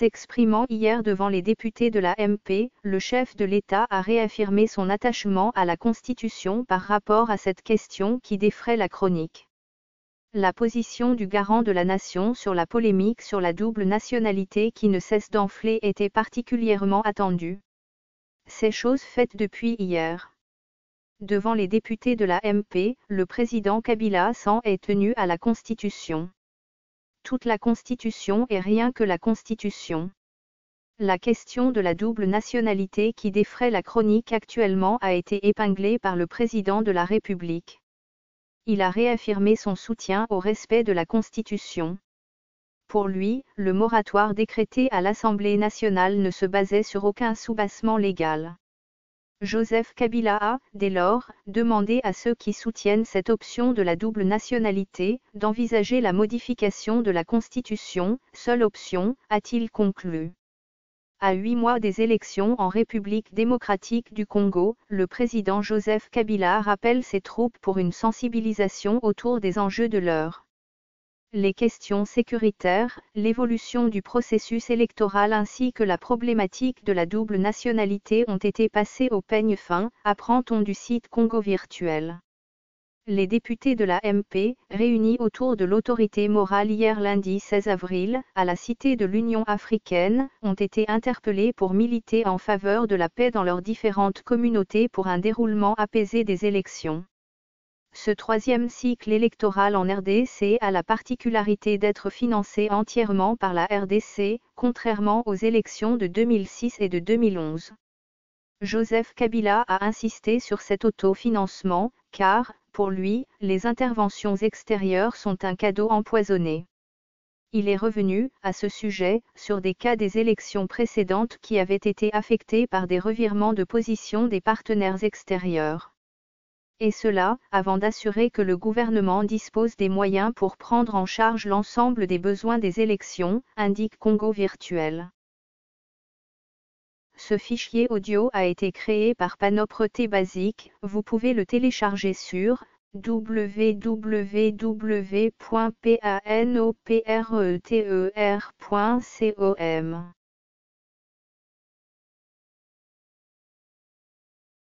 s'exprimant hier devant les députés de la MP, le chef de l'État a réaffirmé son attachement à la Constitution par rapport à cette question qui défraie la chronique. La position du garant de la nation sur la polémique sur la double nationalité qui ne cesse d'enfler était particulièrement attendue. C'est chose faite depuis hier. Devant les députés de la MP, le président Kabila s'en est tenu à la Constitution. Toute la Constitution et rien que la Constitution. La question de la double nationalité qui défraie la chronique actuellement a été épinglée par le président de la République. Il a réaffirmé son soutien au respect de la Constitution. Pour lui, le moratoire décrété à l'Assemblée nationale ne se basait sur aucun soubassement légal. Joseph Kabila a, dès lors, demandé à ceux qui soutiennent cette option de la double nationalité, d'envisager la modification de la Constitution, seule option, a-t-il conclu. À 8 mois des élections en République démocratique du Congo, le président Joseph Kabila rappelle ses troupes pour une sensibilisation autour des enjeux de l'heure. Les questions sécuritaires, l'évolution du processus électoral ainsi que la problématique de la double nationalité ont été passées au peigne fin, apprend-on du site Congo Virtuel. Les députés de la MP, réunis autour de l'autorité morale hier lundi 16 avril, à la Cité de l'Union africaine, ont été interpellés pour militer en faveur de la paix dans leurs différentes communautés pour un déroulement apaisé des élections. Ce troisième cycle électoral en RDC a la particularité d'être financé entièrement par la RDC, contrairement aux élections de 2006 et de 2011. Joseph Kabila a insisté sur cet autofinancement, car, pour lui, les interventions extérieures sont un cadeau empoisonné. Il est revenu, à ce sujet, sur des cas des élections précédentes qui avaient été affectés par des revirements de position des partenaires extérieurs. Et cela, avant d'assurer que le gouvernement dispose des moyens pour prendre en charge l'ensemble des besoins des élections, indique Congo Virtuel. Ce fichier audio a été créé par Panopre Basic, vous pouvez le télécharger sur www.panoprether.com.